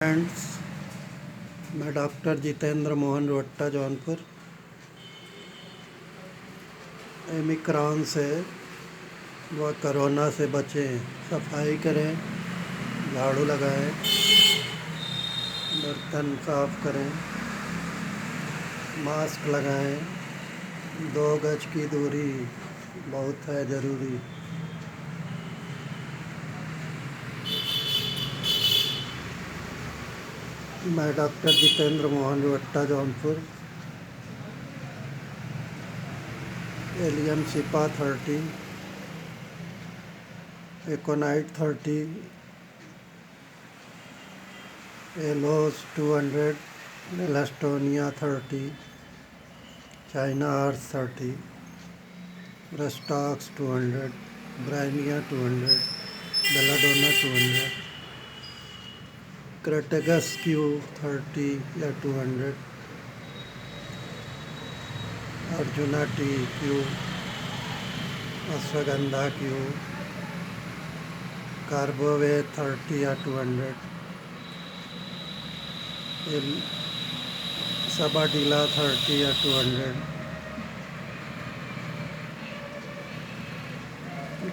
Friends, मैं doctor Jitendra Mohan Rohatta Jaunpur. Omicron से व कोरोना से बचें, सफाई करें, झाड़ू लगाएं, बर्तन साफ करें, मास्क लगाएं, 2 गज की दूरी बहुत है ज़रूरी। मैं doctor Jitendra Mohan Rohatta Jaunpur. Allium cepa 30, aconite 30, aloes 200, मेलास्टोनिया 30, चाइना आर्स 30, ब्रस्टॉक्स 200, ब्राइनिया 200, बेलाडोना 200, क्रेटेगस क्यू 30 या 200, arjuna T Q, ashwagandha Q, carbo veg 30 या 200, सबाडीला 30 या 200,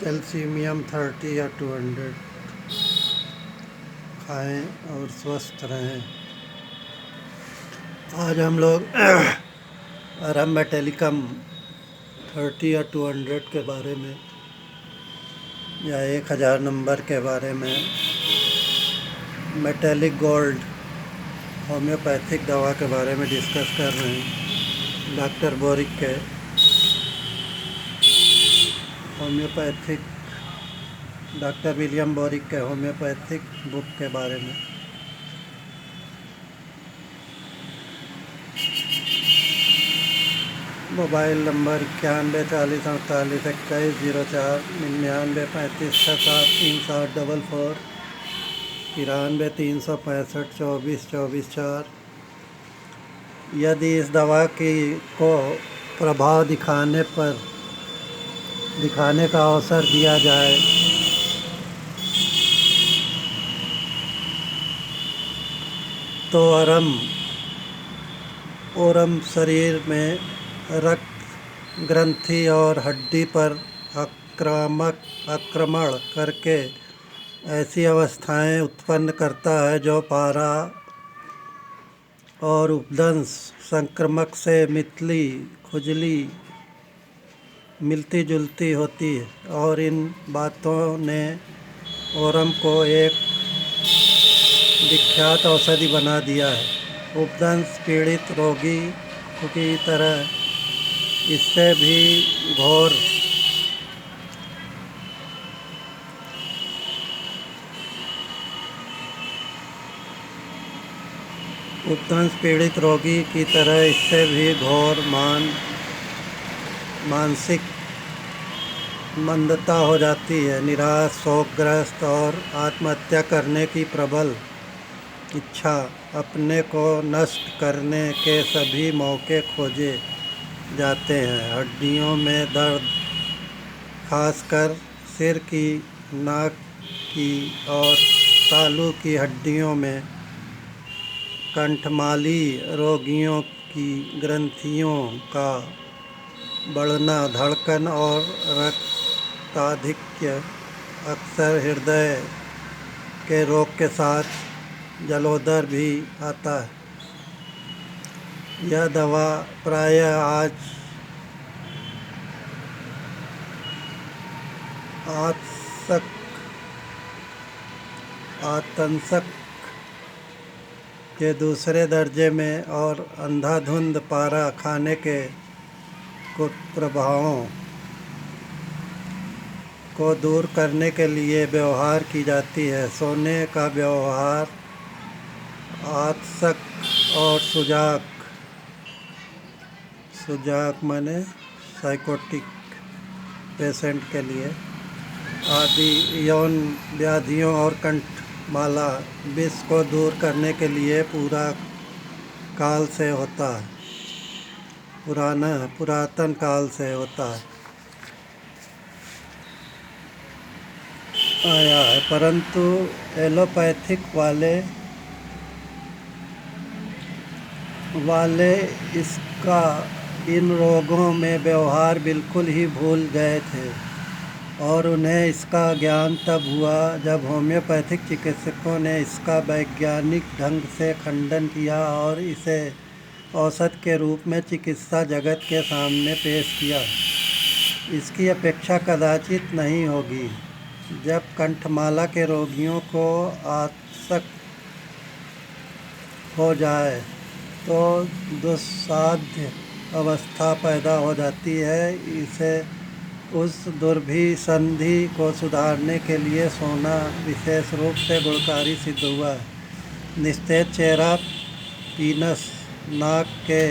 कैल्शियम 30 या 200। खाएं और स्वस्थ रहें। आज हम लोग आरंभ टेलीकॉम 30 या 200 के बारे में या 1000 नंबर के बारे में, मेटेलिक गोल्ड होम्योपैथिक दवा के बारे में डिस्कस कर रहे हैं। डॉक्टर बोरिक के होम्योपैथिक, डॉक्टर विलियम बोरिक के होम्योपैथिक बुक के बारे में। Mobile number 9140482104, 9935673744, 9365242424। यदि इस दवा को प्रभाव दिखाने का अवसर दिया जाए तो ओरम शरीर में रक्त ग्रंथि और हड्डी पर आक्रमण करके ऐसी अवस्थाएं उत्पन्न करता है जो पारा और उपदंश संक्रमक से खुजली मिलती जुलती होती है, और इन बातों ने ओरम को एक विख्यात औषधि बना दिया है। उपदंश पीड़ित रोगी की तरह इससे भी घोर मानसिक मंदता हो जाती है। निराश, शोकग्रस्त और आत्महत्या करने की प्रबल इच्छा, अपने को नष्ट करने के सभी मौके खोजे जाते हैं। हड्डियों में दर्द, खासकर सिर की, नाक की और तालू की हड्डियों में, कंठमाली रोगियों की ग्रंथियों का बढ़ना, धड़कन और रक्ताधिक्य, अक्सर हृदय के रोग के साथ जलोदर भी आता है। यह दवा प्रायः आतंसक के दूसरे दर्जे में और अंधाधुंध पारा खाने के कुप्रभावों को दूर करने के लिए व्यवहार की जाती है। सोने का व्यवहार आतंसक और सुजाक माने साइकोटिक पेशेंट के लिए, आदि यौन व्याधियों और कंठमाला विष को दूर करने के लिए पुरातन काल से होता आया है। परंतु एलोपैथिक वाले वाले इसका इन रोगों में व्यवहार बिल्कुल ही भूल गए थे और उन्हें इसका ज्ञान तब हुआ जब होम्योपैथिक चिकित्सकों ने इसका वैज्ञानिक ढंग से खंडन किया और इसे औषध के रूप में चिकित्सा जगत के सामने पेश किया। इसकी अपेक्षा कदाचित नहीं होगी। जब कंठमाला के रोगियों को आसक्त हो जाए तो दुस्साध्य अवस्था पैदा हो जाती है। इसे उस दुर्भिसंधि को सुधारने के लिए सोना विशेष रूप से गुणकारी सिद्ध हुआ है। निस्तेज चेहरा, पीनस, नाक के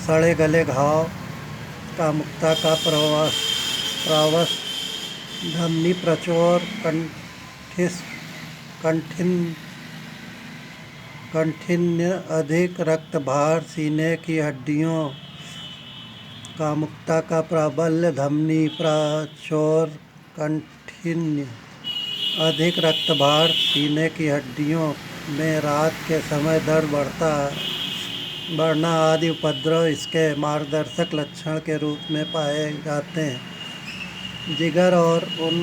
सड़े गले घाव, कामुकता का प्रावस, धमनी प्रचोर, कंठिन्य, अधिक रक्तभार, सीने की हड्डियों, कामुकता का प्राबल्य, धमनी प्रचोर, कंठिन्य, अधिक रक्तभार, सीने की हड्डियों में रात के समय दर्द बढ़ना आदि उपद्रव इसके मार्गदर्शक लक्षण के रूप में पाए जाते हैं। जिगर और उन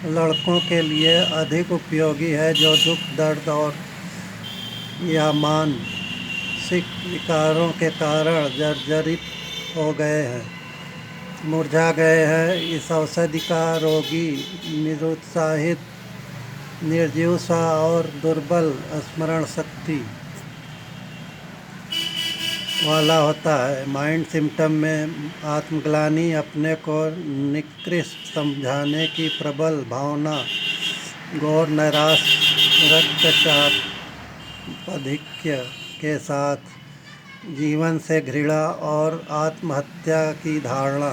लड़कों के लिए अधिक उपयोगी है जो दुख, दर्द और या मानसिक विकारों के कारण जर्जरित हो गए हैं, मुरझा गए हैं। इस औषधि का रोगी निरुत्साहित, निर्जीव सा और दुर्बल स्मरण शक्ति वाला होता है। माइंड सिम्टम में आत्मग्लानि, अपने को निकृष्ट समझाने की प्रबल भावना, घोर नैराश्य, रक्तचाप, आधिक्य के साथ जीवन से घृणा और आत्महत्या की धारणा,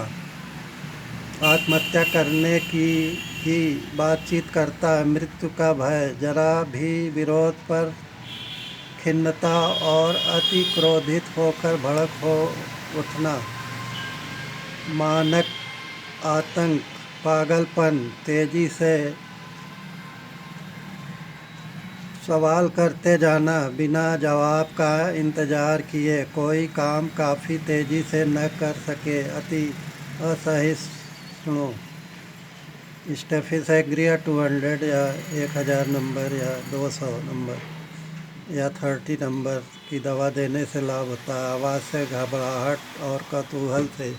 आत्महत्या करने की ही बातचीत करता है। मृत्यु का भय, जरा भी विरोध पर खिन्नता और अति क्रोधित होकर भड़क हो उठना, मानक आतंक, पागलपन, तेजी से सवाल करते जाना, बिना जवाब का इंतज़ार किए कोई काम काफ़ी तेज़ी से न कर सके, अति असहिष्णु, स्टेफिस एग्रिया 200 या 1000 नंबर या 200 नंबर या 30 नंबर की दवा देने से लाभ होता है। आवाज़ से घबराहट और कौतूहल से।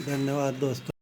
धन्यवाद दोस्तों।